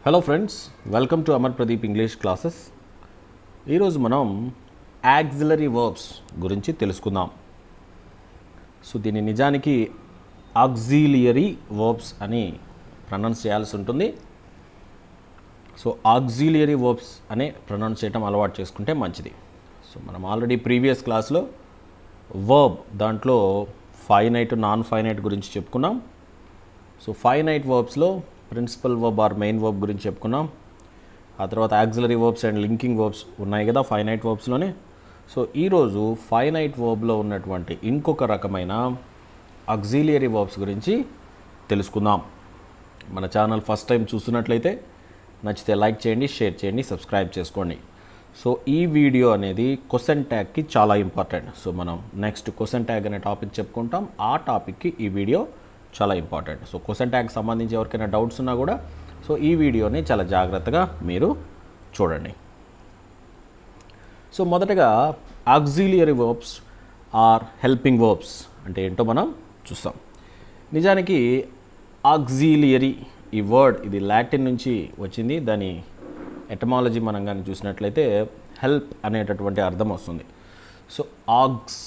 Hello friends, welcome to Amar Pradeep English classes. ఈరోజు మనం auxiliary verbs గురించి తెలుసుకుందాం. సో దీన్ని నిజానికి ఆక్సిలియరీ వర్బ్స్ అని ప్రొనౌన్స్ చేయాల్సి ఉంటుంది. సో ఆక్సిలియరీ వర్బ్స్ అనే ప్రొనౌన్స్ చేయడం అలవాటు చేసుకుంటే మంచిది. సో మనం ఆల్రెడీ ప్రీవియస్ క్లాస్లో వర్బ్ దాంట్లో ఫైనైట్ నాన్ ఫైనైట్ గురించి చెప్పుకున్నాం. సో ఫైనైట్ వర్బ్స్లో principal verb or main verb గురించి చెప్పుకున్నాం. ఆ తర్వాత auxiliary verbs and linking verbs ఉన్నాయి కదా ఫైనైట్ వర్బ్స్లోనే. సో ఈరోజు ఫైనైట్ వర్బ్లో ఉన్నటువంటి ఇంకొక రకమైన ఆక్సిలియరీ వర్బ్స్ గురించి తెలుసుకుందాం. మన ఛానల్ ఫస్ట్ టైం చూస్తున్నట్లయితే నచ్చితే లైక్ చేయండి, షేర్ చేయండి, సబ్స్క్రైబ్ చేసుకోండి. సో ఈ వీడియో అనేది క్వశ్చన్ ట్యాగ్కి చాలా ఇంపార్టెంట్. సో మనం నెక్స్ట్ క్వశ్చన్ ట్యాగ్ అనే టాపిక్ చెప్పుకుంటాం. ఆ టాపిక్కి ఈ వీడియో చాలా ఇంపార్టెంట్. సో క్వశ్చన్ ట్యాగ్కి సంబంధించి ఎవరికైనా డౌట్స్ ఉన్నా కూడా సో ఈ వీడియోని చాలా జాగ్రత్తగా మీరు చూడండి. సో మొదటగా auxiliary verbs or helping verbs అంటే ఏంటో మనం చూస్తాం. నిజానికి ఆక్సిలియరీ ఈ వర్డ్ ఇది లాటిన్ నుంచి వచ్చింది. దాని ఎటమాలజీ మనం కానీ చూసినట్లయితే హెల్ప్ అనేటటువంటి అర్థం వస్తుంది. సో ఆక్స్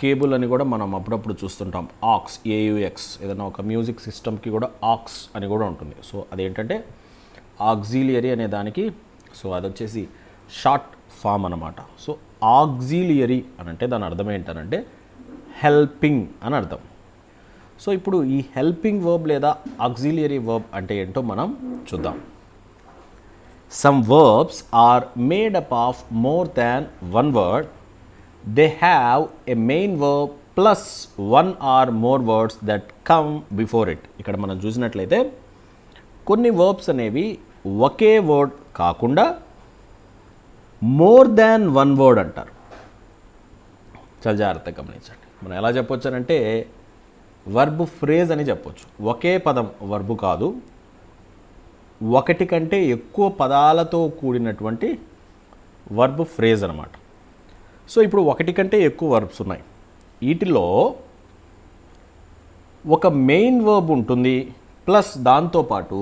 కేబుల్ అని కూడా మనం అప్పుడప్పుడు చూస్తుంటాం. ఆక్స్ ఏయుఎక్స్ ఏదైనా ఒక మ్యూజిక్ సిస్టమ్కి కూడా ఆక్స్ అని కూడా ఉంటుంది. సో అదేంటంటే ఆక్సిలియరీ అనే దానికి సో అది వచ్చేసి షార్ట్ ఫామ్ అన్నమాట. సో ఆక్సిలియరీ అని అంటే దాని అర్థం ఏంటనంటే హెల్పింగ్ అని అర్థం. సో ఇప్పుడు ఈ హెల్పింగ్ వర్బ్ లేదా ఆక్సిలియరీ వర్బ్ అంటే ఏంటో మనం చూద్దాం. Some verbs are made up of more than one word. They have a main verb plus one or more words that come before it. ఇక్కడ మనం చూసినట్లయితే కొన్ని వర్బ్స్ అనేవి ఒకే వర్డ్ కాకుండా మోర్ దాన్ వన్ వర్డ్ అంటారు. చాలా జాగ్రత్తగా గమనించండి. మనం ఎలా చెప్పొచ్చు అంటే వర్బ్ ఫ్రేజ్ అని చెప్పొచ్చు. ఒకే పదం వర్బ్ కాదు, ఒకటి కంటే ఎక్కువ పదాలతో కూడినటువంటి వర్బ్ ఫ్రేజ్ అన్నమాట. సో ఇప్పుడు ఒకటి కంటే ఎక్కువ వర్బ్స్ ఉన్నాయి. వీటిలో ఒక మెయిన్ వర్బ్ ఉంటుంది ప్లస్ దాంతోపాటు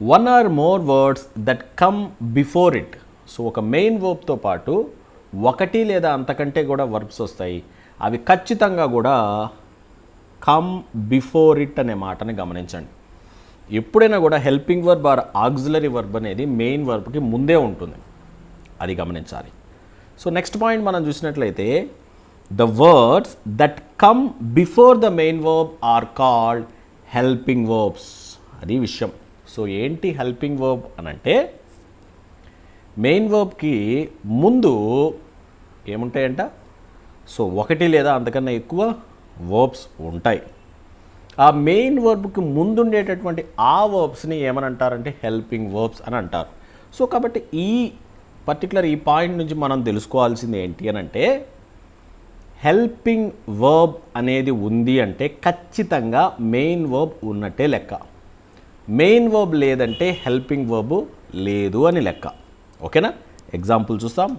one or more words that come before it. So ఒక మెయిన్ వర్బ్తో పాటు ఒకటి లేదా అంతకంటే కూడా వర్బ్స్ వస్తాయి. అవి ఖచ్చితంగా కూడా కమ్ బిఫోర్ ఇట్ అనే మాటని గమనించండి. ఎప్పుడైనా కూడా helping verb or auxiliary verb అనేది మెయిన్ వర్బ్కి ముందే ఉంటుంది, అది గమనించాలి. సో నెక్స్ట్ పాయింట్ మనం చూసినట్లయితే the words that come before the main verb are called helping verbs. అది విషయం. సో ఏంటి హెల్పింగ్ వర్బ్ అని అంటే మెయిన్ వర్బ్కి ముందు ఏముంటాయంట? సో ఒకటి లేదా అంతకన్నా ఎక్కువ వర్బ్స్ ఉంటాయి. ఆ మెయిన్ వర్బ్కి ముందుండేటటువంటి ఆ వర్బ్స్ని ఏమని అంటారంటే హెల్పింగ్ వర్బ్స్ అని అంటారు. సో కాబట్టి ఈ పర్టికులర్ ఈ పాయింట్ నుంచి మనం తెలుసుకోవాల్సింది ఏంటి అని అంటే హెల్పింగ్ వర్బ్ అనేది ఉంది అంటే ఖచ్చితంగా మెయిన్ వర్బ్ ఉన్నట్టే లెక్క. మెయిన్ వర్బ్ లేదంటే హెల్పింగ్ వర్బ్ లేదు అని లెక్క. ఓకేనా? ఎగ్జాంపుల్ చూస్తాం.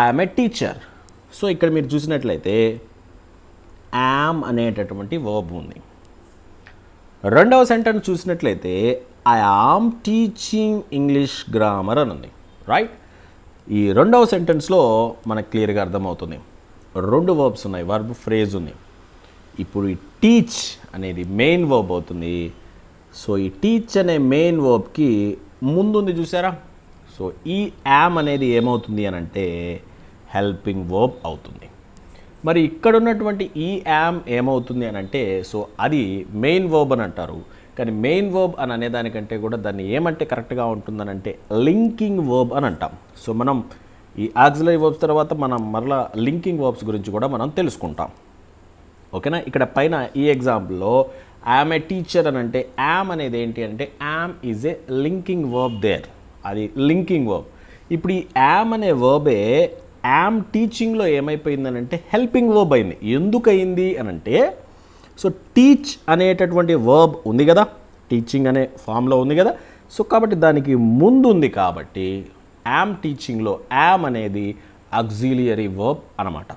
I'm a teacher. సో ఇక్కడ మీరు చూసినట్లయితే యామ్ అనేటటువంటి వర్బ్ ఉంది. రెండవ సెంటెన్స్ చూసినట్లయితే I am teaching English grammar అని ఉంది. రైట్? ఈ రెండవ సెంటెన్స్లో మనకు క్లియర్గా అర్థమవుతుంది రెండు వర్బ్స్ ఉన్నాయి, వర్బ్ ఫ్రేజ్ ఉంది. ఇప్పుడు ఈ టీచ్ అనేది మెయిన్ వర్బ్ అవుతుంది. సో ఈ టీచ్ అనే మెయిన్ వర్బ్కి ముందుంది చూసారా? సో ఈ యామ్ అనేది ఏమవుతుంది అని అంటే హెల్పింగ్ వర్బ్ అవుతుంది. మరి ఇక్కడ ఉన్నటువంటి ఈ యామ్ ఏమవుతుంది అని అంటే సో అది మెయిన్ వర్బ్ అని అంటారు. కానీ మెయిన్ వర్బ్ అని అనేదానికంటే కూడా దాన్ని ఏమంటే కరెక్ట్గా ఉంటుందని అంటే లింకింగ్ వర్బ్ అని అంటాం. సో మనం ఈ ఆక్సిలరీ వర్బ్స్ తర్వాత మనం మరలా లింకింగ్ వర్బ్స్ గురించి కూడా మనం తెలుసుకుంటాం. ఓకేనా? ఇక్కడ పైన ఈ ఎగ్జాంపుల్లో యామ్ ఏ టీచర్ అని అంటే యామ్ అనేది ఏంటి అంటే am is a linking verb there. అది లింకింగ్ వర్బ్. ఇప్పుడు ఈ యామ్ అనే వర్బే యామ్ టీచింగ్లో ఏమైపోయిందని అంటే హెల్పింగ్ వర్బ్ అయింది. ఎందుకు అయింది అని అంటే సో టీచ్ అనేటటువంటి వర్బ్ ఉంది కదా, టీచింగ్ అనే ఫామ్లో ఉంది కదా. సో కాబట్టి దానికి ముందు ఉంది కాబట్టి యామ్ టీచింగ్లో యామ్ అనేది ఆక్సిలియరీ వర్బ్ అన్నమాట.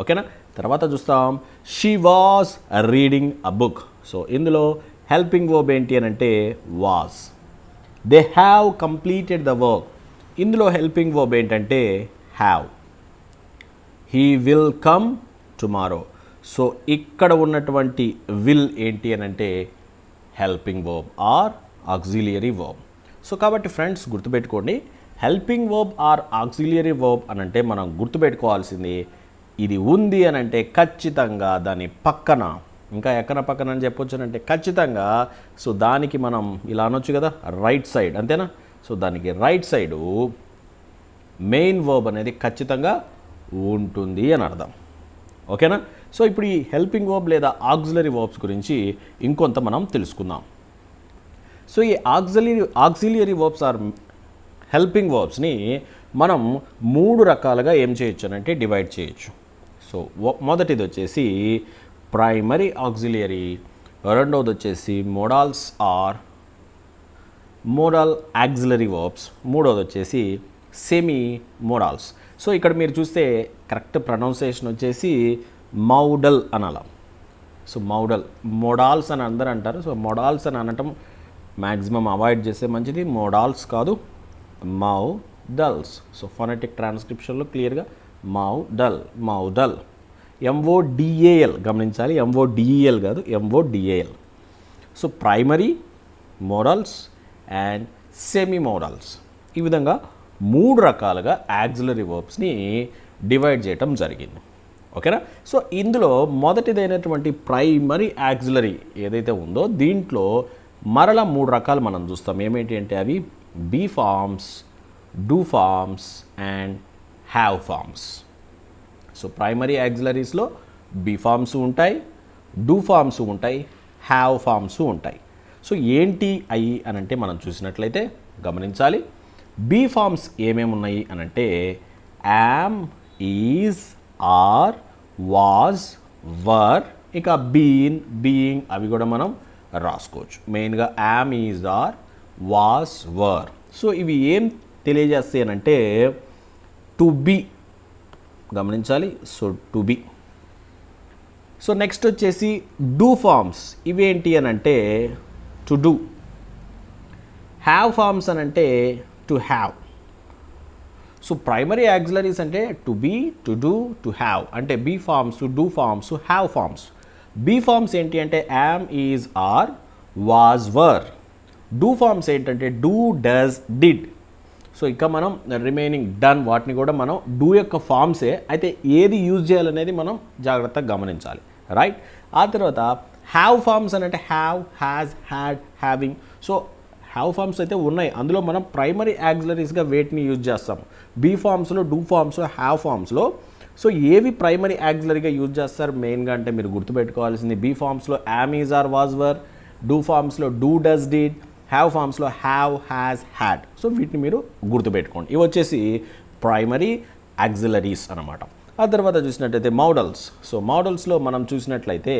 ఓకేనా? తర్వాత చూస్తాం she was reading a book. So ఇందులో హెల్పింగ్ వర్బ్ ఏంటి అని అంటే was. They have completed the work. ఇందులో హెల్పింగ్ వర్బ్ ఏంటంటే have. He will come tomorrow. So ఇక్కడ ఉన్నటువంటి విల్ ఏంటి అని అంటే helping verb or auxiliary verb. So కాబట్టి ఫ్రెండ్స్ గుర్తుపెట్టుకోండి, helping verb or auxiliary verb అని అంటే మనం గుర్తుపెట్టుకోవాల్సింది ఇది ఉంది అని అంటే ఖచ్చితంగా దాని పక్కన, ఇంకా ఎక్కన పక్కన అని చెప్పొచ్చు అంటే ఖచ్చితంగా, సో దానికి మనం ఇలా అనొచ్చు కదా రైట్ సైడ్, అంతేనా? సో దానికి రైట్ సైడు మెయిన్ వర్బ్ అనేది ఖచ్చితంగా ఉంటుంది అని అర్థం. ఓకేనా? సో ఇప్పుడు ఈ హెల్పింగ్ వర్బ్ లేదా ఆక్సిలరీ వర్బ్స్ గురించి ఇంకొంత మనం తెలుసుకుందాం. సో ఈ ఆక్సిలియరీ వర్బ్స్ ఆర్ హెల్పింగ్ వర్బ్స్ని మనం 3 రకాలుగా ఏం చేయొచ్చు అంటే డివైడ్ చేయొచ్చు. సో మొదటిది వచ్చేసి ప్రైమరీ ఆక్సిలియరీ, రెండవది వచ్చేసి modals or modal auxiliary verbs, మూడవది వచ్చేసి సెమీ మోడల్స్. సో ఇక్కడ మీరు చూస్తే కరెక్ట్ ప్రొనౌన్సియేషన్ వచ్చేసి మౌడల్ అనాల. సో మోడాల్స్ అని అందరూ అంటారు. సో మోడాల్స్ అని అనటం మ్యాక్సిమం అవాయిడ్ చేస్తే మంచిది. మోడాల్స్ కాదు, మౌడల్స్. సో ఫొనెటిక్ ట్రాన్స్క్రిప్షన్లో క్లియర్గా మౌడల్, MODAL గమనించాలి, MODEL కాదు, MODAL. So primary, models and semi models, ఈ విధంగా 3 రకాలుగా ఆక్సిలరీ వర్బ్స్ని డివైడ్ చేయటం జరిగింది. ఓకేనా? సో ఇందులో మొదటిదైనటువంటి ప్రైమరీ ఆక్సిలరీ ఏదైతే ఉందో దీంట్లో మరలా 3 రకాలు మనం చూస్తాం. ఏమేంటి అంటే అవి be forms, do forms and have forms. So primary ఆక్సిలరీస్లో బీ ఫార్మ్స్ ఉంటాయి, డూ ఫార్మ్స్ ఉంటాయి, హ్యావ్ ఫార్మ్స్ ఉంటాయి. సో ఏంటి అయ్యి అని అంటే మనం చూసినట్లయితే గమనించాలి, బీ ఫార్మ్స్ ఏమేమి ఉన్నాయి అని అంటే am, is, are, was, were, ఇక బీన్, బీయింగ్ అవి కూడా మనం రాసుకోవచ్చు. మెయిన్గా am, is, are, was, were. So ఇవి ఏం తెలియజేస్తాయి అని అంటే టు బీ, గమనించాలి. So to be. So next వచ్చేసి డూ ఫార్మ్స్, ఇవేంటి అని అంటే టు డూ. హ్యావ్ ఫార్మ్స్ అని అంటే to have. So primary auxiliaries అంటే to be, to do, to have, అంటే be forms, do forms, have forms. Be forms ఏంటి అంటే am, is, are, was, were. Do forms ఏంటంటే డూ, డస్, డిడ్. సో ఇక మనం remaining done వాటిని కూడా మనం డూ యొక్క ఫార్మ్సే, అయితే ఏది యూజ్ చేయాలనేది మనం జాగ్రత్తగా గమనించాలి, రైట్? ఆ తర్వాత హ్యావ్ ఫార్మ్స్ అని అంటే have, has, had, having. So have forms అయితే ఉన్నాయి, అందులో మనం ప్రైమరీ యాక్సిలరీస్గా వేటిని యూజ్ చేస్తాం. బీ ఫార్మ్స్లో, డూ ఫార్మ్స్లో, హ్యావ్ ఫార్మ్స్లో. సో ఏవి ప్రైమరీ యాక్సిలరీగా యూజ్ చేస్తారు మెయిన్గా అంటే మీరు గుర్తుపెట్టుకోవాల్సింది బీ ఫార్మ్స్లో am, is, are, was, were. Do ఫార్మ్స్లో డూ, డస్, డిడ్. హ్యావ్ ఫార్మ్స్లో హ్యావ్, హ్యాజ్, హ్యాడ్. సో వీటిని మీరు గుర్తుపెట్టుకోండి. ఇవి వచ్చేసి ప్రైమరీ యాక్సిలరీస్ అన్నమాట. ఆ తర్వాత చూసినట్లయితే మోడల్స్. సో మోడల్స్లో మనం చూసినట్లయితే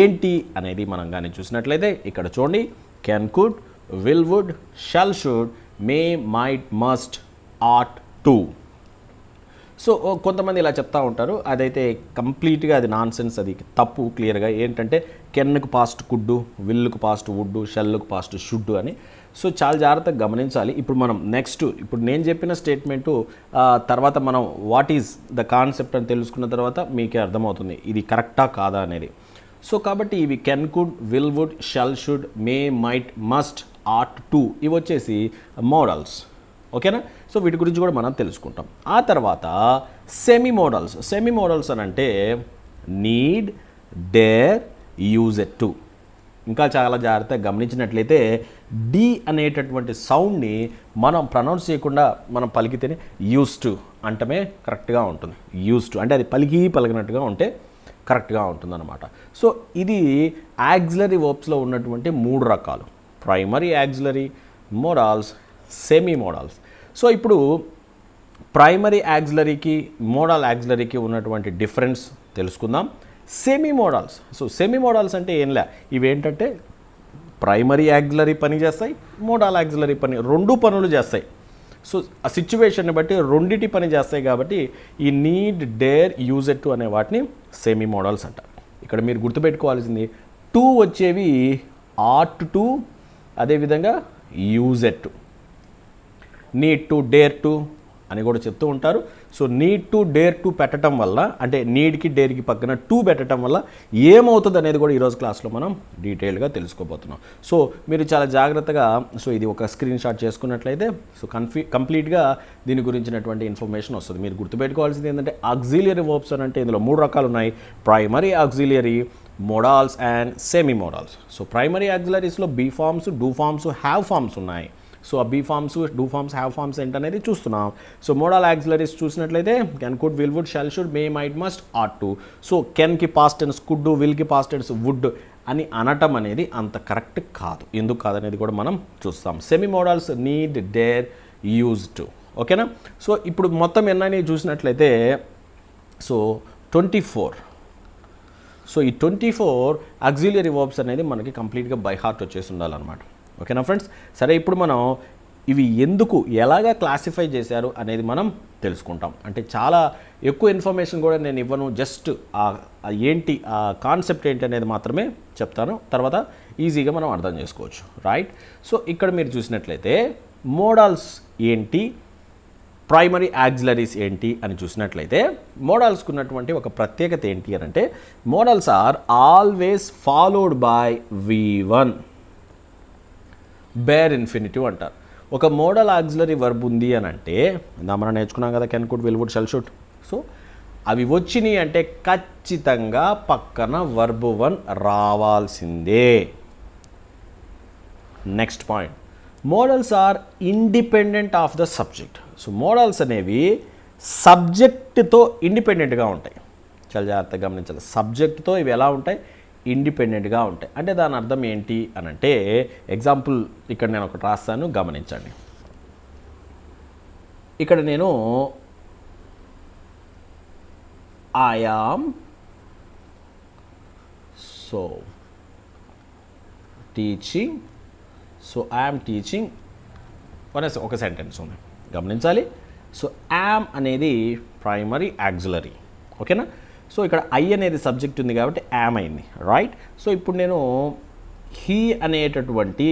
ఏంటి అనేది మనం కానీ చూసినట్లయితే ఇక్కడ చూడండి, can, could, will, would, shall, should, may, might, must, ought, to. So కొంతమంది ఇలా చెప్తూ ఉంటారు, అదైతే కంప్లీట్గా అది నాన్ సెన్స్, అది తప్పు. క్లియర్గా ఏంటంటే కెన్కు పాస్ట్ కుడ్డు, విల్లుకు పాస్ట్ వుడ్డు, షెల్లుకు పాస్ట్ షుడ్డు అని. సో చాలా జాగ్రత్తగా గమనించాలి. ఇప్పుడు మనం నెక్స్ట్, ఇప్పుడు నేను చెప్పిన స్టేట్మెంటు తర్వాత మనం వాట్ ఈజ్ ద కాన్సెప్ట్ అని తెలుసుకున్న తర్వాత మీకే అర్థమవుతుంది ఇది కరెక్టా కాదా అనేది. సో కాబట్టి ఇవి can, could, will, would, shall, should, may, might, must, ought, to, ఇవి వచ్చేసి మోడల్స్. ఓకేనా? సో వీటి గురించి కూడా మనం తెలుసుకుంటాం. ఆ తర్వాత సెమీ మోడల్స్. సెమీ మోడల్స్ అని అంటే నీడ్, డేర్, యూజ్ టు. ఇంకా చాలా జాగ్రత్తగా గమనించినట్లయితే డి అనేటటువంటి సౌండ్ని మనం ప్రొనౌన్స్ చేయకుండా మనం పలికితేనే యూజ్ టు అంటమే కరెక్ట్గా ఉంటుంది. యూజ్ టు అంటే అది పలికినట్టుగా ఉంటే కరెక్ట్గా ఉంటుందన్నమాట. సో ఇది యాక్సిలరీ వర్బ్స్లో ఉన్నటువంటి 3 రకాలు: primary auxiliary, modals, semi modals. So ఇప్పుడు ప్రైమరీ యాక్సిలరీకి, మోడల్ యాక్సిలరీకి ఉన్నటువంటి డిఫరెన్స్ తెలుసుకుందాం. Semi modals. So semi modals అంటే ఏంలే, ఇవేంటంటే ప్రైమరీ యాక్సిలరీ పని చేస్తాయి, మోడల్ యాక్సిలరీ పని, 2 పనులు చేస్తాయి. సో ఆ సిచ్యువేషన్ని బట్టి రెండిటి పని చేస్తాయి కాబట్టి ఈ నీడ్, డేర్, యూజ్ టు అనే వాటిని సెమీ మోడల్స్ అంటారు. ఇక్కడ మీరు గుర్తుపెట్టుకోవాల్సింది 2 వచ్చేవి ఆట్ టు, అదేవిధంగా use at, need to, dare to అని కూడా చెప్తూ ఉంటారు. So need to, dare to పెట్టడం వల్ల, అంటే నీడ్కి డేర్కి పక్కన టు పెట్టడం వల్ల ఏమవుతుంది అనేది కూడా ఈరోజు క్లాస్లో మనం డీటెయిల్గా తెలుసుకోబోతున్నాం. సో మీరు చాలా జాగ్రత్తగా, సో ఇది ఒక స్క్రీన్ షాట్ చేసుకున్నట్లయితే సో కంప్లీట్గా దీని గురించినటువంటి ఇన్ఫర్మేషన్ వస్తుంది. మీరు గుర్తుపెట్టుకోవాల్సింది ఏంటంటే ఆక్సిలియరీ వర్బ్స్ అని అంటే ఇందులో 3 రకాలు ఉన్నాయి: primary auxiliary, modals and semi modals. So primary ఆక్సిలరీస్లో be forms, do forms, have forms ఉన్నాయి. సో ఆ be forms, do forms, have forms ఏంటనేది చూస్తున్నాం. సో మోడల్ యాక్సిలరీస్ చూసినట్లయితే can, could, will, would, shall, should, may, might, must, ought to. So కెన్కి past tense could, విల్కి past tense would అని అనటం అనేది అంత కరెక్ట్ కాదు. ఎందుకు కాదనేది కూడా మనం చూస్తాం. Semi models need, dare, use to. ఓకేనా? సో ఇప్పుడు మొత్తం ఎన్నని చూసినట్లయితే సో 24. సో ఈ 24 ఆక్సిలియరీ వర్బ్స్ అనేది మనకి కంప్లీట్గా బై హార్ట్ వచ్చేసి ఉండాలన్నమాట. ఓకేనా ఫ్రెండ్స్? సరే, ఇప్పుడు మనం ఇవి ఎందుకు, ఎలాగా క్లాసిఫై చేశారు అనేది మనం తెలుసుకుంటాం. అంటే చాలా ఎక్కువ ఇన్ఫర్మేషన్ కూడా నేను ఇవ్వను, జస్ట్ ఏంటి ఆ కాన్సెప్ట్ ఏంటి అనేది మాత్రమే చెప్తాను. తర్వాత ఈజీగా మనం అర్థం చేసుకోవచ్చు, రైట్? సో ఇక్కడ మీరు చూసినట్లయితే మోడల్స్ ఏంటి, ప్రైమరీ యాక్సిలరీస్ ఏంటి అని చూసినట్లయితే మోడల్స్కి ఉన్నటువంటి ఒక ప్రత్యేకత ఏంటి అని అంటే modals are always followed by V1, bare infinitive అంటారు. ఒక మోడల్ ఆక్సిలరీ వర్బ్ ఉంది అని అంటే మనం నేర్చుకున్నాం కదా, can, could, will, would, shall, should. So అవి వచ్చినాయి అంటే ఖచ్చితంగా పక్కన వర్బ్ 1 రావాల్సిందే. Next point, modals are independent of the subject. So modals అనేవి సబ్జెక్ట్తో ఇండిపెండెంట్గా ఉంటాయి. చాలా జాగ్రత్తగా గమనించాలి. సబ్జెక్ట్తో ఇవి ఎలా ఉంటాయి? ఇండిపెండెంట్గా ఉంటాయి. అంటే దాని అర్థం ఏంటి అని అంటే ఎగ్జాంపుల్ ఇక్కడ నేను ఒకటి రాస్తాను, గమనించండి. ఇక్కడ నేను I am so teaching, so I am teaching ఒక సెంటెన్స్ ఉంది, గమనించాలి. సో యామ్ అనేది ప్రైమరీ యాక్సిలరీ. ఓకేనా? సో ఇక్కడ ఐ అనేది సబ్జెక్ట్ ఉంది కాబట్టి యామ్ అయింది, రైట్? సో ఇప్పుడు నేను హీ అనేటటువంటి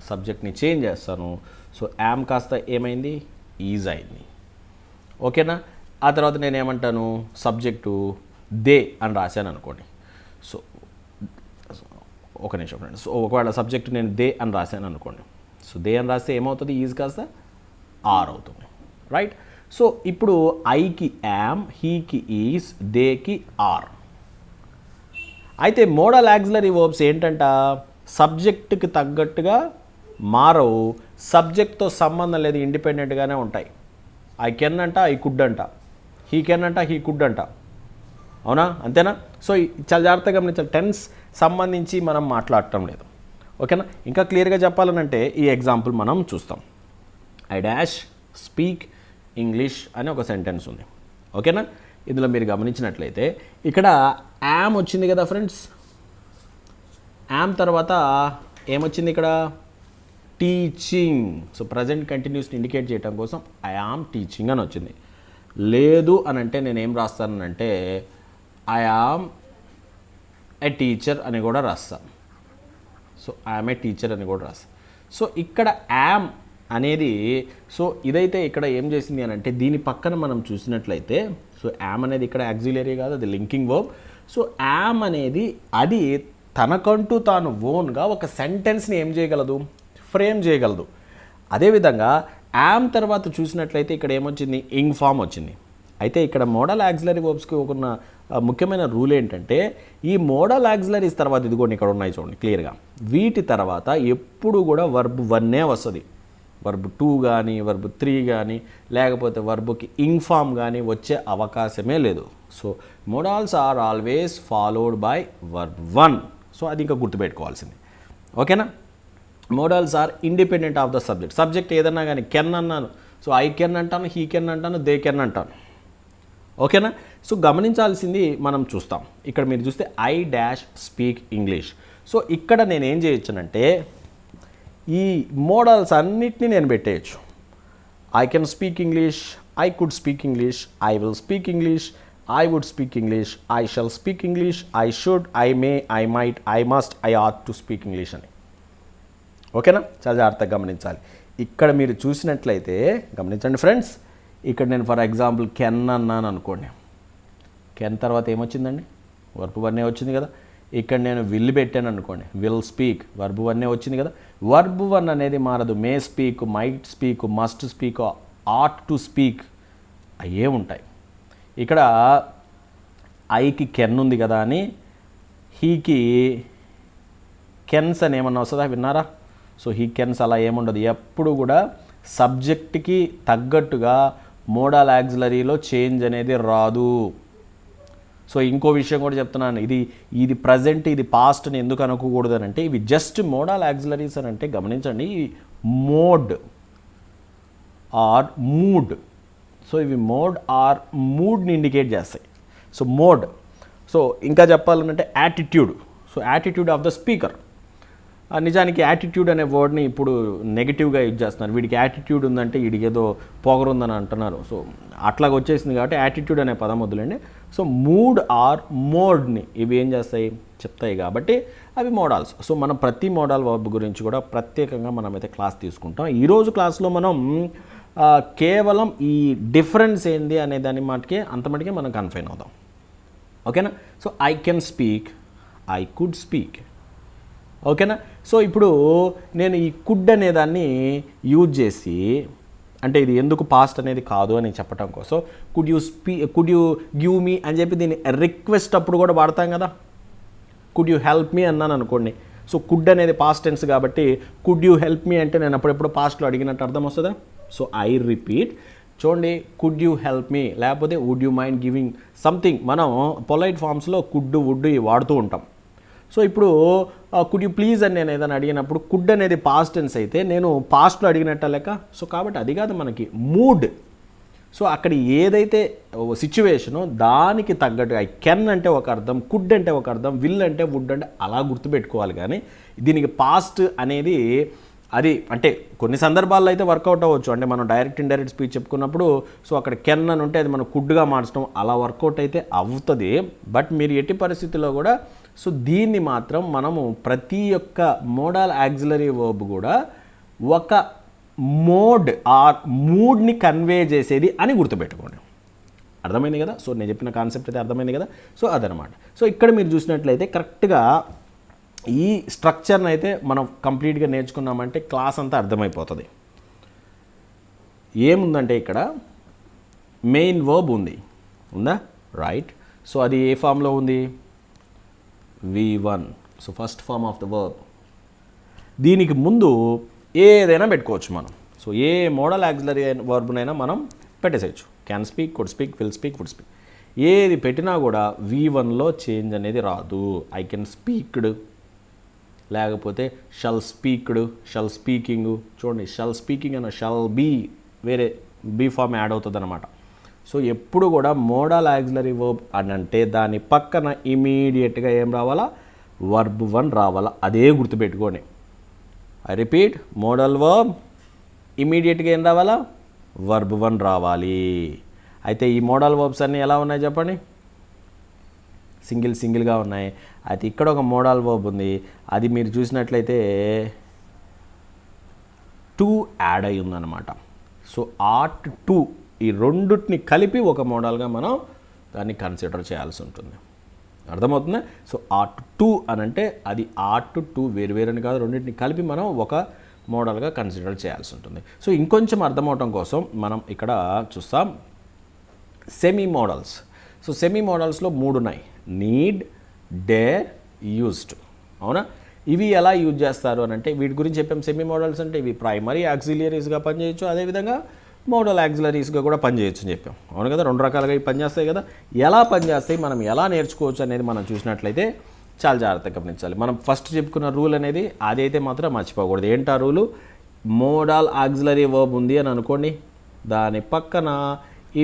సబ్జెక్ట్ని చేంజ్ చేస్తాను. సో యామ్ కాస్త ఏమైంది? ఈజ్ అయింది. ఓకేనా? ఆ తర్వాత నేను ఏమంటాను? సబ్జెక్టు దే అని రాశాను అనుకోండి. సో ఒక నిమిషం ఫ్రెండ్స్. సో ఒకవేళ సబ్జెక్టు నేను దే అని రాశాను అనుకోండి. సో దే అని రాస్తే ఏమవుతుంది? ఈజ్ కాస్త ఆర్ అవుతుంది, రైట్? సో ఇప్పుడు ఐకి యామ్, హీకి ఈజ్, దేకి ఆర్. అయితే మోడల్ యాక్సిలరీ వర్బ్స్ ఏంటంట? సబ్జెక్టుకి తగ్గట్టుగా మారవు, సబ్జెక్ట్తో సంబంధం లేదు, ఇండిపెండెంట్గానే ఉంటాయి. ఐ కెన్ అంట, ఐ కుడ్ అంట, హీ కెన్ అంట, హీ కుడ్ అంట. అవునా? అంతేనా? సో చాలా జాగ్రత్తగా గమనించాలి. టెన్స్ సంబంధించి మనం మాట్లాడటం లేదు. ఓకేనా? ఇంకా క్లియర్గా చెప్పాలనంటే ఈ ఎగ్జాంపుల్ మనం చూస్తాం. ఐ డాష్ స్పీక్ ఇంగ్లీష్ అని ఒక సెంటెన్స్ ఉంది. ఓకేనా? ఇందులో మీరు గమనించినట్లయితే ఇక్కడ యామ్ వచ్చింది కదా ఫ్రెండ్స్. యామ్ తర్వాత ఏమొచ్చింది ఇక్కడ? టీచింగ్. సో ప్రజెంట్ కంటిన్యూస్ని ఇండికేట్ చేయడం కోసం ఐ యామ్ టీచింగ్ అని వచ్చింది. లేదు అని అంటే నేను ఏం రాస్తానంటే ఐ యామ్ ఏ టీచర్ అని కూడా రాస్తాను. So I am a teacher అని కూడా రాస్తాను. సో ఇక్కడ యామ్ అనేది, సో ఇదైతే ఇక్కడ ఏం చేసింది అని అంటే దీని పక్కన మనం చూసినట్లయితే సో యామ్ అనేది ఇక్కడ యాక్సిలరీ కాదు, అది లింకింగ్ వర్బ్. సో యామ్ అనేది అది తనకంటూ తాను ఓన్గా ఒక సెంటెన్స్ని ఏం చేయగలదు? ఫ్రేమ్ చేయగలదు. అదేవిధంగా యామ్ తర్వాత చూసినట్లయితే ఇక్కడ ఏమొచ్చింది? ఇంగ్ ఫామ్ వచ్చింది. అయితే ఇక్కడ మోడల్ యాక్సిలరీ వర్బ్స్కి ఒక ముఖ్యమైన రూల్ ఏంటంటే ఈ మోడల్ యాక్సిలరీస్ తర్వాత ఇదిగోండి ఇక్కడ ఉన్నాయి చూడండి క్లియర్గా, వీటి తర్వాత ఎప్పుడు కూడా వర్బ్ 1 వస్తుంది. వర్బ్ 2 కానీ, వర్బ్ 3 కానీ, లేకపోతే వర్బ్కి ఇంగ్ ఫామ్ కానీ వచ్చే అవకాశమే లేదు. So modals are always followed by verb 1. So అది ఇంకా గుర్తుపెట్టుకోవాల్సింది. ఓకేనా? Modals are independent of the subject. Subject ఏదన్నా కానీ కెన్ అన్నాను, సో ఐ కెన్ అంటాను, హీ కెన్ అంటాను, దే కెన్ అంటాను. ఓకేనా? సో గమనించాల్సింది మనం చూస్తాం. ఇక్కడ మీరు చూస్తే I dash speak English. So ఇక్కడ నేను ఏం చేయొచ్చునంటే ఈ మోడల్స్ అన్నిటినీ నేను పెట్టేయచ్చు. I can speak English, I could speak English, I will speak English, I would speak English, I shall speak English, I should, I may, I might, I must, I ought to speak English అని. ఓకేనా? చాలా జాగ్రత్తగా గమనించాలి. ఇక్కడ మీరు చూసినట్లయితే గమనించండి friends, ఇక్కడ నేను ఫర్ ఎగ్జాంపుల్ కెన్ అన్నాను అనుకోండి. కెన్ తర్వాత ఏమొచ్చిందండి? వర్బ్ వన్ వచ్చింది కదా. ఇక్కడ నేను విల్ పెట్టాను అనుకోండి, విల్ స్పీక్, వర్బ్ వన్ వచ్చింది కదా. వర్బ్ వన్ అనేది మారదు. May speak, might speak, must speak, at to speak అయ్యే ఉంటాయి. ఇక్కడ ఐకి కెన్ ఉంది కదా అని హీకి కెన్స్ అని ఏమన్నా వస్తుందా? విన్నారా? సో హీ కెన్స్ అలా ఏముండదు. ఎప్పుడు కూడా సబ్జెక్ట్కి తగ్గట్టుగా మోడల్ యాక్సిలరీలో చేంజ్ అనేది రాదు. సో ఇంకో విషయం కూడా చెప్తున్నాను, ఇది ప్రజెంట్, ఇది పాస్ట్ అని ఎందుకు అనుకోకూడదు అని అంటే, ఇవి జస్ట్ మోడల్ యాక్సిలరీస్ అని అంటే గమనించండి, మోడ్ ఆర్ మూడ్. సో ఇవి మోడ్ ఆర్ మూడ్ని ఇండికేట్ చేస్తాయి. So mode. సో ఇంకా చెప్పాలంటే attitude. So attitude of the speaker. నిజానికి యాటిట్యూడ్ అనే వర్డ్ని ఇప్పుడు నెగిటివ్గా యూజ్ చేస్తున్నారు. వీడికి యాటిట్యూడ్ ఉందంటే వీడికి ఏదో పొగరుందని అంటున్నారు. సో అట్లాగ వచ్చేసింది కాబట్టి యాటిట్యూడ్ అనే పదం వద్దులేండి. సో మూడ్ ఆర్ మోడ్ని ఇవి ఏం చేస్తాయి? చెప్తాయి. కాబట్టి అవి మోడల్స్. సో మనం ప్రతి మోడల్ వర్బ్ గురించి కూడా ప్రత్యేకంగా మనమైతే క్లాస్ తీసుకుంటాం. ఈరోజు క్లాస్లో మనం కేవలం ఈ డిఫరెన్స్ ఏంది అనే దాని మటుకే అంతమటుకే మనం కన్ఫైన్ అవుదాం. ఓకేనా? So I can speak, I could speak. ఓకేనా? సో ఇప్పుడు నేను ఈ కుడ్ అనే దాన్ని యూజ్ చేసి, అంటే ఇది ఎందుకు పాస్ట్ అనేది కాదు అని చెప్పడం కోసం, కుడ్ యూ గివ్ మీ అని చెప్పి దీన్ని రిక్వెస్ట్ అప్పుడు కూడా వాడతాం కదా. కుడ్ యూ హెల్ప్ మీ అన్నాను అనుకోండి. సో కుడ్ అనేది పాస్ట్ టెన్స్ కాబట్టి కుడ్ యూ హెల్ప్ మీ అంటే నేను అప్పుడెప్పుడు పాస్ట్లో అడిగినట్టు అర్థం వస్తుందా? So I repeat. చూడండి, కుడ్ యూ హెల్ప్ మీ, లేకపోతే would you mind giving something. మనం పొలైట్ ఫామ్స్లో కుడ్, వుడ్ వాడుతూ ఉంటాం. సో ఇప్పుడు కుడ్ యూ ప్లీజ్ అని నేను ఏదైనా అడిగినప్పుడు కుడ్ అనేది పాస్ట్ టెన్స్ అయితే నేను పాస్ట్లో అడిగినట్ట లెక్క. సో కాబట్టి అది కాదు మనకి మూడ్. సో అక్కడ ఏదైతే సిచ్యువేషనో దానికి తగ్గట్టు ఐ కెన్ అంటే ఒక అర్థం, కుడ్ అంటే ఒక అర్థం, విల్ అంటే, వుడ్ అంటే అలా గుర్తుపెట్టుకోవాలి. కానీ దీనికి పాస్ట్ అనేది అది అంటే కొన్ని సందర్భాల్లో అయితే వర్కౌట్ అవ్వచ్చు. అంటే మనం డైరెక్ట్ ఇండైరెక్ట్ స్పీచ్ చెప్పుకున్నప్పుడు సో అక్కడ కెన్ అని ఉంటే అది మనం కుడ్గా మార్చడం అలా వర్కౌట్ అయితే అవుతుంది. బట్ మీరు ఎట్టి పరిస్థితుల్లో కూడా సో దీన్ని మాత్రం మనము ప్రతి ఒక్క మోడల్ యాక్సిలరీ వర్బ్ కూడా ఒక మోడ్ ఆ మూడ్ని కన్వే చేసేది అని గుర్తుపెట్టుకోండి. అర్థమైంది కదా? సో నేను చెప్పిన కాన్సెప్ట్ అయితే అర్థమైంది కదా? సో అదనమాట. సో ఇక్కడ మీరు చూసినట్లయితే కరెక్ట్గా ఈ స్ట్రక్చర్ని అయితే మనం కంప్లీట్గా నేర్చుకున్నామంటే క్లాస్ అంతా అర్థమైపోతుంది. ఏముందంటే ఇక్కడ మెయిన్ వర్బ్ ఉందా? రైట్. సో అది ఏ ఫామ్లో ఉంది? V1. So first form of the verb. దీనికి ముందు ఏదైనా పెట్టుకోవచ్చు మనం. సో ఏ మోడల్ యాక్సిలరీ వర్బ్నైనా మనం పెట్టేసేయచ్చు. Can speak, could speak, will speak, would speak ఏది పెట్టినా కూడా V1లో చేంజ్ అనేది రాదు. ఐ కెన్ స్పీక్డ్, లేకపోతే షల్ స్పీక్డ్, షల్ స్పీకింగ్. చూడండి, షల్ స్పీకింగ్ అన్న షల్ బీ వేరే బీ ఫామ్ యాడ్ అవుతుంది అనమాట. సో ఎప్పుడు కూడా మోడల్ యాక్సిలరీ వర్బ్ అని అంటే దాని పక్కన ఇమీడియట్గా ఏం రావాలా? వర్బ్ వన్ రావాలా. అదే గుర్తుపెట్టుకోండి. ఐ రిపీట్, మోడల్ వర్బ్ ఇమీడియట్గా ఏం రావాలా? వర్బ్ వన్ రావాలి. అయితే ఈ మోడల్ వర్బ్స్ అన్నీ ఎలా ఉన్నాయి చెప్పండి? సింగిల్గా ఉన్నాయి. అయితే ఇక్కడ ఒక మోడల్ వర్బ్ ఉంది, అది మీరు చూసినట్లయితే టు యాడ్ అయి ఉందన్నమాట. సో ఆట్ టు ఈ రెండుటిని కలిపి ఒక మోడల్గా మనం దాన్ని కన్సిడర్ చేయాల్సి ఉంటుంది. అర్థమవుతుందా? సో ఆట్ టు అని అంటే అది ఆట్ టు వేరువేరని కాదు, రెండింటిని కలిపి మనం ఒక మోడల్గా కన్సిడర్ చేయాల్సి ఉంటుంది. సో ఇంకొంచెం అర్థమవటం కోసం మనం ఇక్కడ చూస్తాం సెమీ మోడల్స్. సో సెమీ మోడల్స్లో 3 ఉన్నాయి: నీడ్, డేర్, యూజ్డ్. అవునా? ఇవి ఎలా యూజ్ చేస్తారు అని అంటే వీటి గురించి చెప్పాం. సెమీ మోడల్స్ అంటే ఇవి ప్రైమరీ యాక్సిలరీస్గా పనిచేయచ్చు, అదేవిధంగా మోడల్ యాక్సిలరీస్గా కూడా పనిచేయచ్చు అని చెప్పాం. అవును కదా? 2 రకాలుగా ఇవి పనిచేస్తాయి కదా. ఎలా పనిచేస్తాయి, మనం ఎలా నేర్చుకోవచ్చు అనేది మనం చూసినట్లయితే చాలా జాగ్రత్తగా గమనించాలి. మనం ఫస్ట్ చెప్పుకున్న రూల్ అనేది అదైతే మాత్రం మర్చిపోకూడదు. ఏంటా రూలు? మోడల్ యాక్సిలరీ వర్బ్ ఉంది అని అనుకోండి, దాని పక్కన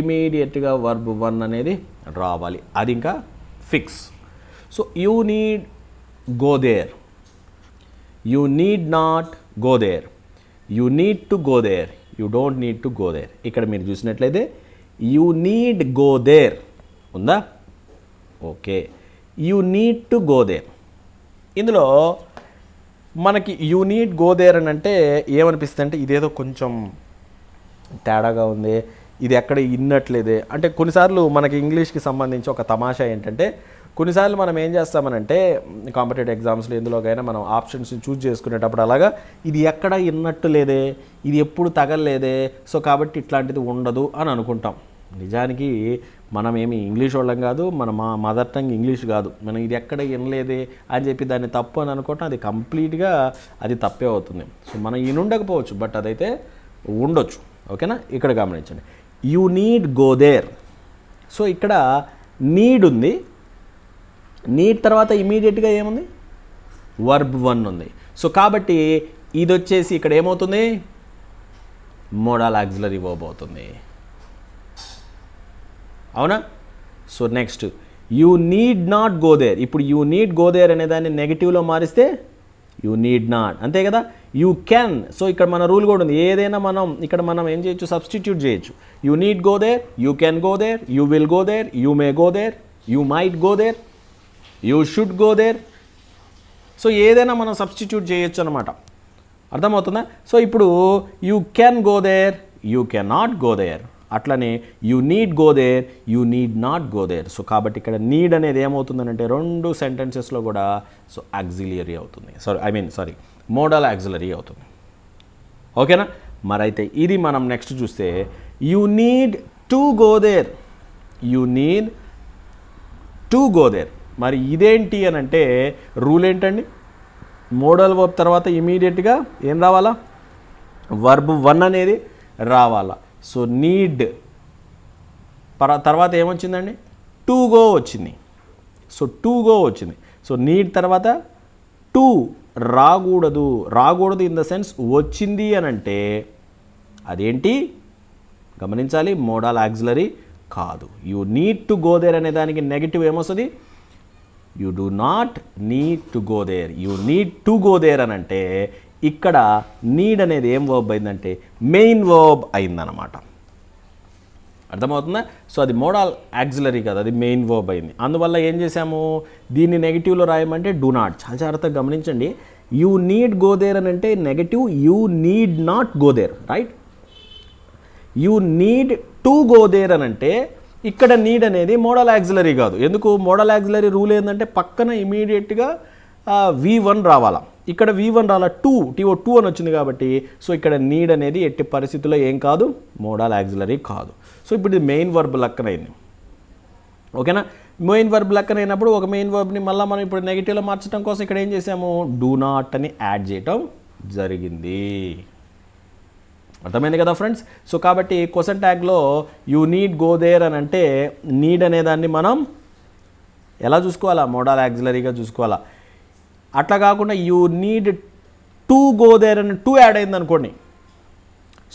ఇమీడియట్గా వర్బ్ వన్ అనేది రావాలి. అది ఇంకా fix. So you need go there, you need not go there, you need to go there, you don't need to go there. ఇక్కడ మీరు చూసినట్లయితే యూ నీడ్ గో దేర్ ఉందా? Okay. You need to go there. ఇందులో మనకి you need go there అని అంటే ఏమనిపిస్తుంది అంటే ఇదేదో కొంచెం తేడాగా ఉంది, ఇది ఎక్కడ ఇన్నట్లేదే అంటే. కొన్నిసార్లు మనకి ఇంగ్లీష్కి సంబంధించి ఒక తమాషా ఏంటంటే కొన్నిసార్లు మనం ఏం చేస్తామనంటే కాంపిటేటివ్ ఎగ్జామ్స్లో ఎందులోకైనా మనం ఆప్షన్స్ని చూస్ చేసుకునేటప్పుడు అలాగా ఇది ఎక్కడ ఇన్నట్టు లేదే, ఇది ఎప్పుడు తగలలేదే, సో కాబట్టి ఇట్లాంటిది ఉండదు అని అనుకుంటాం. నిజానికి మనం ఏమి ఇంగ్లీష్ వాళ్ళం కాదు, మన మదర్ టంగ్ ఇంగ్లీష్ కాదు. మనం ఇది ఎక్కడ వినలేదే అని చెప్పి దాన్ని తప్పు అని అనుకోవటం అది కంప్లీట్గా అది తప్పే అవుతుంది. సో మనం ఉండకపోవచ్చు, బట్ అదైతే ఉండొచ్చు. ఓకేనా? ఇక్కడ గమనించండి, you need go there. So ఇక్కడ నీడ్ ఉంది, నీడ్ తర్వాత ఇమీడియట్గా ఏముంది? వర్బ్ 1 ఉంది. సో కాబట్టి ఇది వచ్చేసి ఇక్కడ ఏమవుతుంది? మోడల్ ఆక్సిలరీ వర్బ్ అవుతుంది. అవునా? So next you need not go there. ఇప్పుడు యూ నీడ్ గో దేర్ అనే దాన్ని నెగిటివ్లో మారిస్తే యూ నీడ్ నాట్, అంతే కదా? You can. సో ఇక్కడ మన రూల్ కూడా ఉంది, ఏదైనా మనం ఇక్కడ మనం ఏం చేయొచ్చు? సబ్స్టిట్యూట్ చేయొచ్చు. You need go there, you can go there, you will go there, you may go there, you might go there, you should go there. So ఏదైనా మనం సబ్స్టిట్యూట్ చేయొచ్చు అనమాట. అర్థమవుతుందా? సో ఇప్పుడు you can go there, you can not go there. అట్లనే you need go there, you need not go there. So కాబట్టి ఇక్కడ నీడ్ అనేది ఏమవుతుందనంటే రెండు సెంటెన్సెస్లో కూడా సో ఆక్సిలియరీ అవుతుంది. సారీ మోడల్ ఆక్సిలరీ అవుతుంది. ఓకేనా? మరైతే ఇది మనం నెక్స్ట్ చూస్తే you need to go there, you need to go there. మరి ఇదేంటి అని అంటే రూల్ ఏంటండి? మోడల్ వర్బ్ తర్వాత ఇమీడియట్గా ఏం రావాలా? వర్బ్ 1 అనేది రావాలా. సో నీడ్ తర్వాత ఏమొచ్చిందండి? టు గో వచ్చింది. సో టు గో వచ్చింది. సో నీడ్ తర్వాత టు రాకూడదు ఇన్ ద సెన్స్ వచ్చింది అని అంటే అదేంటి గమనించాలి, మోడల్ ఆక్సిలరీ కాదు. You need to go there అనే దానికి నెగిటివ్ ఏమొస్తుంది? You do not need to go there. You need to go there అని అంటే ఇక్కడ నీడ్ అనేది ఏం వర్బ్ అయిందంటే మెయిన్ వర్బ్ అయిందన్నమాట. అర్థమవుతుందా? సో అది మోడల్ ఆక్సిలరీ కదా, అది మెయిన్ వర్బ్ అయింది. అందువల్ల ఏం చేసాము? దీన్ని నెగిటివ్లో రాయమంటే డూ నాట్. చాలా జాగ్రత్తగా గమనించండి, యూ నీడ్ గో దేర్ అని అంటే negative, you need not go there, right? You need to go there అని అంటే ఇక్కడ నీడ్ అనేది మోడల్ ఆక్సిలరీ కాదు. ఎందుకు? మోడల్ ఆక్సిలరీ రూల్ ఏంటంటే పక్కన ఇమీడియట్గా V1 రావాలా. ఇక్కడ V1 రాలా, టూ అని వచ్చింది కాబట్టి సో ఇక్కడ నీడ్ అనేది ఎట్టి పరిస్థితుల్లో ఏం కాదు? మోడల్ ఆక్సిలరీ కాదు. సో ఇప్పుడు ఇది మెయిన్ వర్బ్ లెక్కనైంది. ఓకేనా? మెయిన్ వర్బ్ లెక్కనైనప్పుడు ఒక మెయిన్ వర్బ్ని మళ్ళీ మనం ఇప్పుడు నెగిటివ్లో మార్చడం కోసం ఇక్కడ ఏం చేసాము? డూ నాట్ అని యాడ్ చేయటం జరిగింది. అర్థమైంది కదా ఫ్రెండ్స్? సో కాబట్టి క్వశ్చన్ ట్యాగ్లో యూ నీడ్ గో దేర్ అని అంటే నీడ్ అనేదాన్ని మనం ఎలా చూసుకోవాలా? మోడల్ ఆక్సిలరీగా చూసుకోవాలా. అట్లా కాకుండా you need to go there అని టూ యాడ్ అయింది అనుకోండి,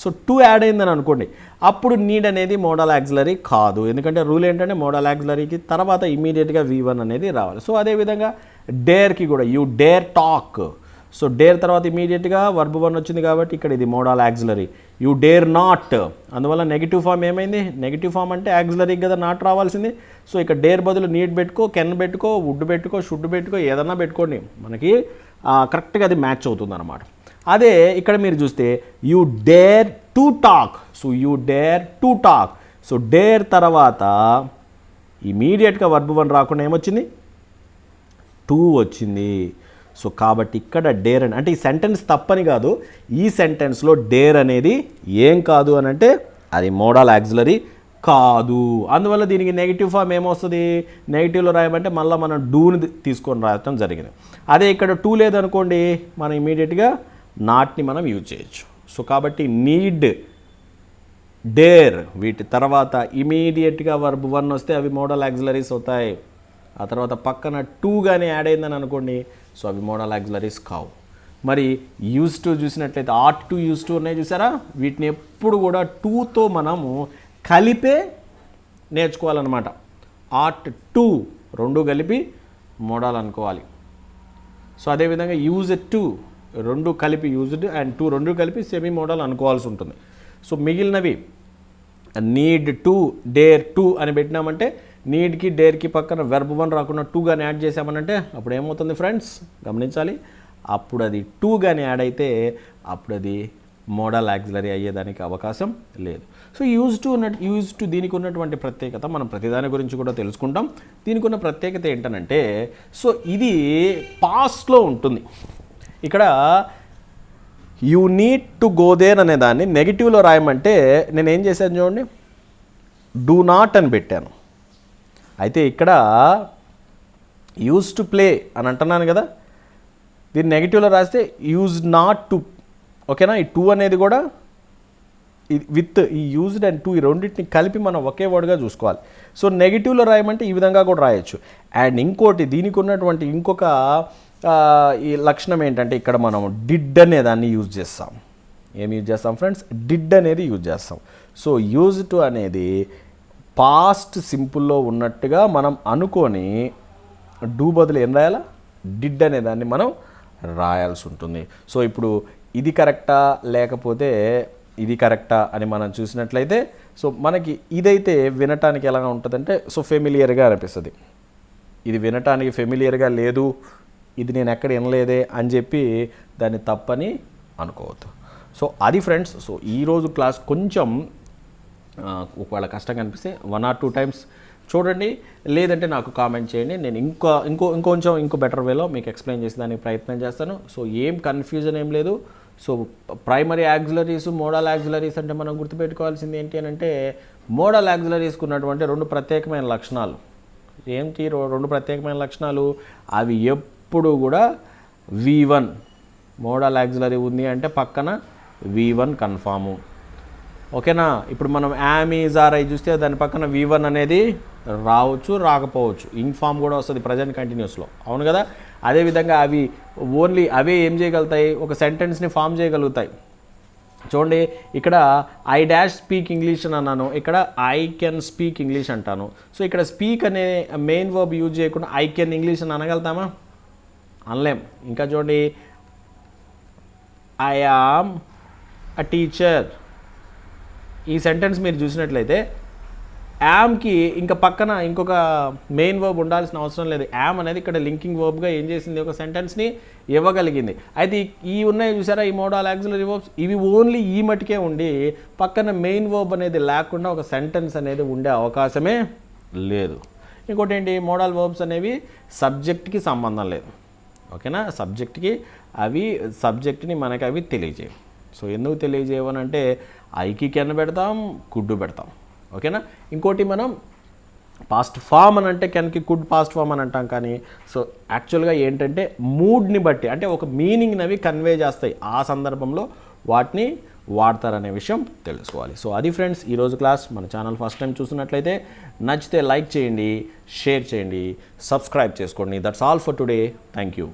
సో టూ యాడ్ అయిందని అనుకోండి, అప్పుడు నీడ్ అనేది మోడల్ ఆక్సిలరీ కాదు. ఎందుకంటే రూల్ ఏంటంటే మోడల్ ఆక్సిలరీకి తర్వాత ఇమీడియట్గా V1 అనేది రావాలి. సో అదేవిధంగా డేర్కి కూడా you dare talk. So dare తర్వాత ఇమీడియట్గా వర్బ్ 1 వచ్చింది కాబట్టి ఇక్కడ ఇది modal auxiliary. You dare not, అందువల్ల నెగిటివ్ ఫామ్ ఏమైంది? నెగిటివ్ ఫామ్ అంటే ఆక్సిలరీ కదా, నాట్ రావాల్సింది. సో ఇక్కడ డేర్ బదులు నీడ్ పెట్టుకో, కెన్ పెట్టుకో, వుడ్ పెట్టుకో, షుడ్ పెట్టుకో, ఏదన్నా పెట్టుకోండి, మనకి కరెక్ట్గా అది మ్యాచ్ అవుతుంది అనమాట. అదే ఇక్కడ మీరు చూస్తే you dare to talk. So you dare to talk. So dare తర్వాత ఇమీడియట్గా వర్బ్ 1 రాకుండా ఏమొచ్చింది? టు వచ్చింది. సో కాబట్టి ఇక్కడ డేర్ అని అంటే ఈ సెంటెన్స్ తప్పని కాదు, ఈ సెంటెన్స్లో డేర్ అనేది ఏం కాదు అని అంటే అది మోడల్ ఆక్సిలరీ కాదు. అందువల్ల దీనికి నెగిటివ్ ఫామ్ ఏమొస్తుంది? నెగిటివ్లో రాయమంటే మళ్ళీ మనం డూని తీసుకొని రాయటం జరిగింది. అదే ఇక్కడ టూ లేదనుకోండి, మనం ఇమీడియట్గా నాట్ని మనం యూజ్ చేయొచ్చు. సో కాబట్టి నీడ్, డేర్ వీటి తర్వాత ఇమీడియట్గా వర్బ్ 1 వస్తే అవి మోడల్ ఆక్సిలరీస్ అవుతాయి. ఆ తర్వాత పక్కన టూ కానీ యాడ్ అయిందని అనుకోండి, సో అవి మోడల్ ఆక్సిలరీస్ కావు. మరి యూజ్ టు చూసినట్లయితే ఆట్ టు యూజ్ టు ఉన్నాయి చూసారా, వీటిని ఎప్పుడు కూడా టూతో మనము కలిపే నేర్చుకోవాలన్నమాట. ఆట్ టు రెండు కలిపి మోడల్ అనుకోవాలి. సో అదేవిధంగా యూజ్ టు రెండు కలిపి యూజ్డ్ అండ్ టు రెండు కలిపి సెమీ మోడల్ అనుకోవాల్సి ఉంటుంది. సో మిగిలినవి నీడ్ టు, డేర్ టు అని పెట్టినామంటే నీడ్కి డేర్కి పక్కన వెర్బ్ 1 రాకుండా 2 కానీ యాడ్ చేసామనంటే అప్పుడు ఏమవుతుంది ఫ్రెండ్స్ గమనించాలి, అప్పుడు అది 2 కానీ యాడ్ అయితే అప్పుడు అది మోడల్ యాక్సిలరీ అయ్యేదానికి అవకాశం లేదు. సో యూజ్ టు దీనికి ఉన్నటువంటి ప్రత్యేకత మనం ప్రతిదాని గురించి కూడా తెలుసుకుంటాం. దీనికి ఉన్న ప్రత్యేకత ఏంటనంటే సో ఇది పాస్ట్లో ఉంటుంది. ఇక్కడ you need to go there అనే దాన్ని నెగిటివ్లో రాయమంటే నేను ఏం చేశాను చూడండి, డూ నాట్ అని పెట్టాను. అయితే ఇక్కడ యూజ్ టు ప్లే అని అంటున్నాను కదా, దీన్ని నెగిటివ్లో రాస్తే యూజ్ నాట్ టు. ఓకేనా, ఈ 2 అనేది కూడా విత్ ఈ యూజ్డ్ అండ్ 2 ఈ రెండింటిని కలిపి మనం ఒకే వర్డ్గా చూసుకోవాలి. సో నెగిటివ్లో రాయమంటే ఈ విధంగా కూడా రాయొచ్చు. అండ్ ఇంకోటి దీనికి ఉన్నటువంటి ఇంకొక ఈ లక్షణం ఏంటంటే ఇక్కడ మనం డిడ్ అనే దాన్ని యూజ్ చేస్తాం. ఏం యూజ్ చేస్తాం ఫ్రెండ్స్, డిడ్ అనేది యూజ్ చేస్తాం. సో యూజ్ టు అనేది పాస్ట్ సింపుల్లో ఉన్నట్టుగా మనం అనుకొని డూ బదులు ఏం రాయాలా, డిడ్ అనే దాన్ని మనం రాయాల్సి ఉంటుంది. సో ఇప్పుడు ఇది కరెక్టా లేకపోతే ఇది కరెక్టా అని మనం చూసినట్లయితే సో మనకి ఇదైతే వినటానికి ఎలా ఉంటుందంటే సో ఫెమిలియర్గా అనిపిస్తుంది. ఇది వినటానికి ఫెమిలియర్గా లేదు, ఇది నేను ఎక్కడ వినలేదే అని చెప్పి దాన్ని తప్పని అనుకోవద్దు. సో అది ఫ్రెండ్స్. సో ఈరోజు క్లాస్ కొంచెం ఒకవేళ కష్టంగా అనిపిస్తే 1 or 2 times చూడండి, లేదంటే నాకు కామెంట్ చేయండి. నేను ఇంకో బెటర్ వేలో మీకు ఎక్స్ప్లెయిన్ చేసేదానికి ప్రయత్నం చేస్తాను. సో ఏం కన్ఫ్యూజన్ ఏం లేదు. So primary auxiliaries, model auxiliaries అంటే మనం గుర్తుపెట్టుకోవాల్సింది ఏంటి అని అంటే మోడల్ యాక్సిలరీస్కి ఉన్నటువంటి 2 ప్రత్యేకమైన లక్షణాలు. ఏంటి 2 ప్రత్యేకమైన లక్షణాలు? అవి ఎప్పుడు కూడా V1 మోడల్ యాక్సిలరీ ఉంది అంటే పక్కన V1 కన్ఫాము. ఓకేనా, ఇప్పుడు మనం యామ్ ఈజ్ ఆర్ ఐ చూస్తే దాని పక్కన V1 అనేది రావచ్చు, రాకపోవచ్చు. ఇన్ఫామ్ కూడా వస్తుంది ప్రజెంట్ కంటిన్యూస్లో, అవును కదా. అదేవిధంగా అవి ఓన్లీ అవే ఏం చేయగలుగుతాయి, ఒక సెంటెన్స్ని ఫామ్ చేయగలుగుతాయి. చూడండి, ఇక్కడ ఐ డాష్ స్పీక్ ఇంగ్లీష్ అని అన్నాను, ఇక్కడ ఐ కెన్ స్పీక్ ఇంగ్లీష్ అంటాను. సో ఇక్కడ స్పీక్ అనే మెయిన్ వర్బ్ యూజ్ చేయకుండా ఐ కెన్ ఇంగ్లీష్ అని అనగలుగుతామా, అనలేం. ఇంకా చూడండి, ఐ యామ్ అ టీచర్, ఈ సెంటెన్స్ మీరు చూసినట్లయితే యామ్కి ఇంకా పక్కన ఇంకొక మెయిన్ వర్బ్ ఉండాల్సిన అవసరం లేదు. యామ్ అనేది ఇక్కడ లింకింగ్ వర్బ్గా ఏం చేసింది, ఒక సెంటెన్స్ని ఇవ్వగలిగింది. అయితే ఈ ఉన్నాయి చూసారా ఈ మోడల్ యాక్సిలరీ వర్బ్స్, ఇవి ఓన్లీ ఈ మటుకే ఉండి పక్కన మెయిన్ వర్బ్ అనేది లేకుండా ఒక సెంటెన్స్ అనేది ఉండే అవకాశమే లేదు. ఇంకోటి ఏంటి, మోడల్ వర్బ్స్ అనేవి సబ్జెక్ట్కి సంబంధం లేదు. ఓకేనా, సబ్జెక్ట్ని మనకి అవి తెలియజేయవు. సో ఎందుకు తెలియజేయవనంటే ఐకి కెన్ పెడతాం, కుడ్ పెడతాం. ఓకేనా, ఇంకోటి మనం పాస్ట్ ఫామ్ అని అంటే కెన్కి కుడ్ పాస్ట్ ఫామ్ అని అంటాం. కానీ సో యాక్చువల్గా ఏంటంటే మూడ్ని బట్టి అంటే ఒక మీనింగ్ని అవి కన్వే చేస్తాయి, ఆ సందర్భంలో వాటిని వాడతారనే విషయం తెలుసుకోవాలి. సో అది ఫ్రెండ్స్ ఈరోజు క్లాస్. మన ఛానల్ ఫస్ట్ టైం చూస్తున్నట్లయితే నచ్చితే లైక్ చేయండి, షేర్ చేయండి, సబ్స్క్రైబ్ చేసుకోండి. That's all for today. Thank you.